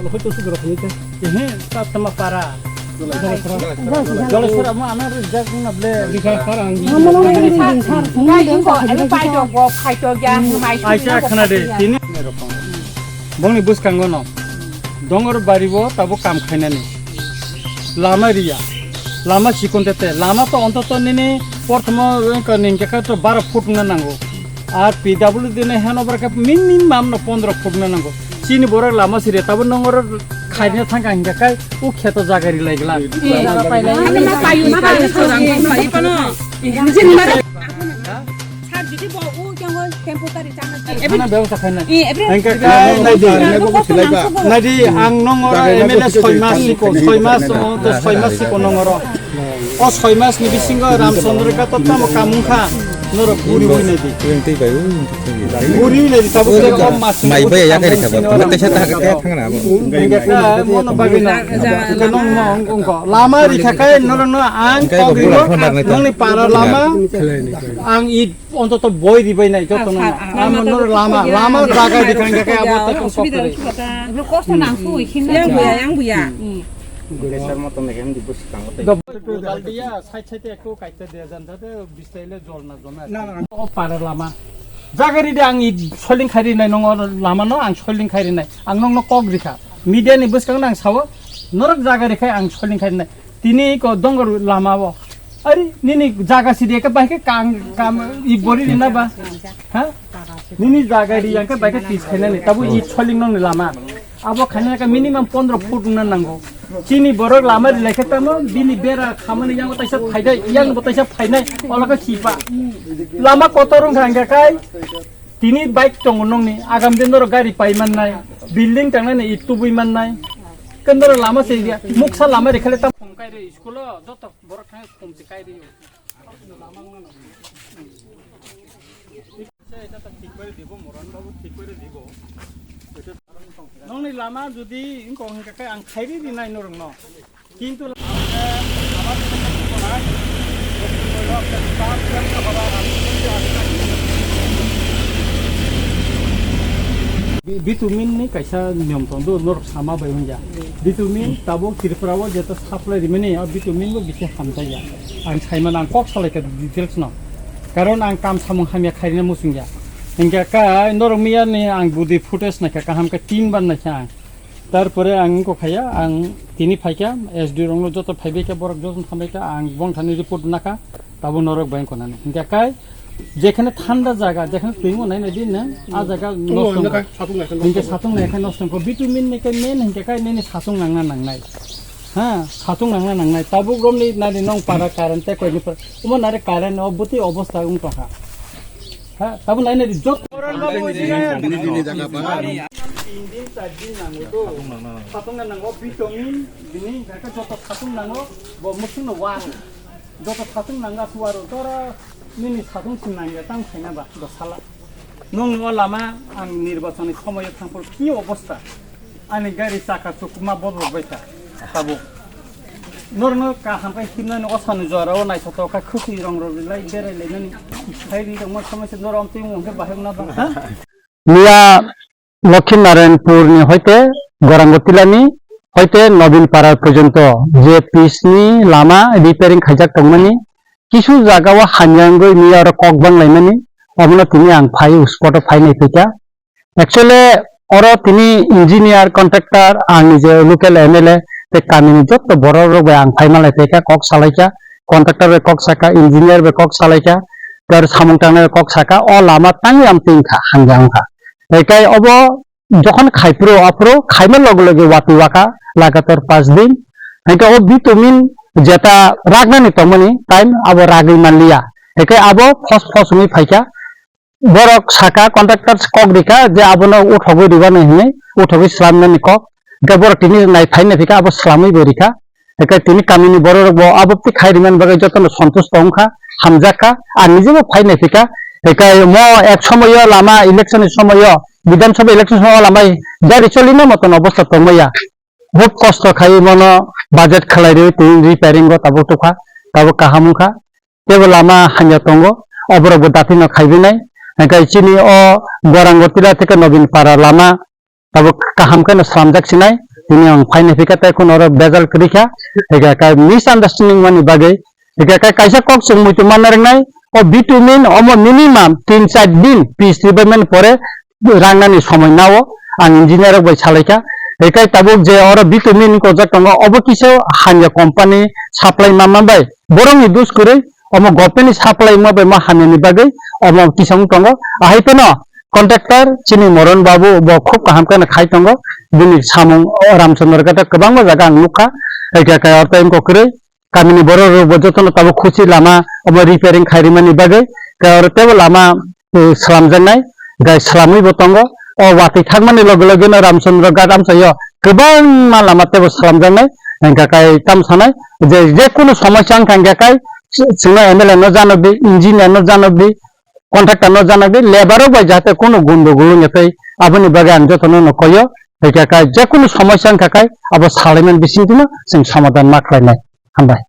hoi tu gerak itu ini tak sama para kalau sudah mau anak jagung nable di sekarang aja kena deh ini bangni bus kangono dongor baribo tabo kam khaina ni lama ria lama sikon tete lama to ontoto nini portmo kaning ka to 12 foot na nango আর P W দিনে হেনবার কা minimum না 15 foot না nango চিনি বড় লামা সিরে তবে নঙ্গর খাইনে থাকা হিঙ্গা কাই ও খেত জাগারি লাগলা ব্যবস্থা খাই না নাইদি আং নঙ্গর এমএলএ 6 মাস সিকো নঙ্গর ও 6 মাস নি বিসিঙ্গ রামচন্দ্র কা তত্তা কামুখা noro puri ne di puri ne di tabu te kom mas mai ba ya kare sabab mate sa ta ka thangna ka mono bagina kanong mo ong ko lama ri thakai noro no ang ko giro nong para lama ang I ontoto boy di bai nai joto no am noro lama jaga di kan ka abo ta ko ko kosto nang su ikhin yang buya Gulesar motong nekem di bus kang otai. Dal dia side ekko kaite dia jantate bistaile jol na jome. O para lama. Jagari de ang soling khari nai nong lama no ang soling khari nai. Ang nong no kok rikha. Media ni bus kang nang sawo. Norok jagari khai ang soling khari nai. Tini ko dongor lama bo. Ari nini jaga sidie ka baike kang kam I bori dina ba. Ha? Nini jagari yang ka baike tis khana ni tabu I soling nong lama. Abo khana ka minimum 15 foot na nango. Chini borok lama di lekhe tamo bini bera khamani yang taisa phaida yang taisa phainai olaka chipa lama kotorong khanga kai tini bike tongonong ni agam dindor gari paiman nai building tangna ni itu buiman nai kendor lama se dia muksa lama rekhale tam kai re school jot borok khang komti kai re lama ngana এটা তো ঠিক করে দিব মরণ বাবু ঠিক করে দিব নংনি লামা যদি ইনকো হংকাকে আং খাইরি দি নাই নরং ন কিন্তু bitumin ni kaisa niom tondo nor sama bai hunja bitumin tabo tirprawo jeta supply rimeni bitumin bo bise hamjaya ang saiman ang kok salai ka details no karon ang kam samung hamya khairina musungya engka ka normiya ni ang budi footage na ka ham ka 3 বার na kha tarpore ang ko khaya ang tini phaika sd rong lo joto phaibe ka borok joton khameka ang bong thani report na ka tabo norok bain konane engka kai যেখানে ঠান্ডা জায়গা যেখানে তুইমো নাই না দিন না আ জায়গা নষ্ট ইনকে সাতুং না এখানে নষ্ট কো ভিটামিন নেকে মেন ইনকে কাই নেনি সাতুং নাংনা নাংনাই হ্যাঁ সাতুং নাংনা নাংনাই তাবু গ্রমনি নানি নং পারা কারণ তে কইনি পর উমা নারে কারণ অবতি অবস্থা উম টাকা হ্যাঁ তাবু নাই না জত দিনে জায়গা পা 3 দিন 4 দিন নাঙ্গো তো সাতুং নাঙ্গো ভিটামিন দিনি কাকা যত সাতুং নাঙ্গো ব মুসুন ওয়া যত সাতুং নাঙ্গা সুয়ারো তোরা Nini satung sinangya tang khaina ba dosala nong no lama ang nirbachoni somoye thangpor ki obostha ani gari chaka chukma bodol baita tabo norno ka hampai himna no osanu jora o nai soto ka khukhi rong ro lai berai lenani khairi dong mo সমস্যা নরম তুই মুখে বাহেম না বা মিয়া লক্ষ্মীনারায়ণপুর নি হইতে গরাঙ্গতিলানি হইতে নবীন পাড়া পর্যন্ত যে পিসনি লামা রিপেয়ারিং খাইজাক তংমানি কিছু জায়গাও হানজাঙ্গই নি আর ককবাং লাইমানি অবনা তিনি আং ফাই স্পট ফাই নাই ফিকা অ্যাকচুয়ালি অর তিনি ইঞ্জিনিয়ার কন্ট্রাক্টর আং নিজে লোকাল এমএলএ তে কামিনি যত বড় রবে আং ফাই মালাই ফিকা কক সালাইকা কন্ট্রাক্টর বে কক সাকা ইঞ্জিনিয়ার বে কক সালাইকা তার সামংটানে কক সাকা অ লামা তাঙ্গি আম তিনখা হানজাংখা একাই অব যখন খাইপ্রো আপরো খাইমা লগে লগে ওয়াতি ওয়াকা লাগাতার 5 দিন একা ও ভিটামিন যেটা রাগনানি তমনি টাইম আবো রাগি মানলিয়া একে আবো ফসফসমি ফাইকা বরক সাকা কন্ট্রাক্টর কক দিকা যে আবনো উঠগৈ দিবা নহিনে উঠগৈ সামনানি কক গবর তিনি নাই ফাইনে ফিকা আবো সামই বরিকা একে তিনি কামিনি বড় রব আবতি খাইরিমান বাগে যতন সন্তুষ্ট হংখা হামজাকা আর নিজেও ফাইনে ফিকা একে ম এক সময় লামা ইলেকশনের সময় বিধানসভা ইলেকশন সময় লামাই গাড়ি চলিনা মতন অবস্থা তময়া बहुत कष्ट खाई मन बाजेट खलाई तीन रिपेयरिंग तब टुखा तब काहामुखा तेबो लामा हान्या तंगो अबरबो दाफिन खाइबिनाय गाइचिनि अ गरांगतिला थेके नवीन पारा लामा तब काहामखौ सामजाक सिनाय তিনি ang ফাইনে ফিকাতে কোন or বেজাল করিখা এগা কা মিসআন্ডারস্ট্যান্ডিং মানি বাগে এগা কা কাইসা কক সং মুইতো মানার নাই ও ভিটামিন অম মিনিমাম 3-4 দিন পিস রিবেমেন পরে রাংনানি সময় নাও আং ইঞ্জিনিয়ার বাই সালাইকা একাই তাবুক যে or vitamin ko jatanga obo kiso hanya company supply mama bai borong i dus kore omo government supply ma bai ma hanani bagai omo kisang tongo ahai peno contractor চিনি মরণ বাবু খুব কাহাম কানে খাই তঙ্গ দিনি সামং রামচন্দ্র কাটা গোबां জায়গা आं नुखा एका टाइम ककरे गामिनि बर' बजतन ताबो खुसि लामा अब रिपेयरिं खायरिमानि बागै और तेबो लामा सलामजनाय गाय सलामै बतंग ओ वाति थांमानि लगे लगेनो रामचंद्र गाट आमसायो गोबां मा लामा तेबो सलामजनाय गाय तामसानाय जे कोनो समस्या खांगाखाय जोंना एमएलए न जानबि इन्जिनियार न जानबि कन्ट्राक्टर न जानबि लेबारो बाय जाते कोनो गन्डगोल नथाय आबनि बागान जतन न कयो एका जे कोनो समस्या खाखाय अब सालायमान बिसिंदिनो जों समाधान माख्लायनाय हामबाय।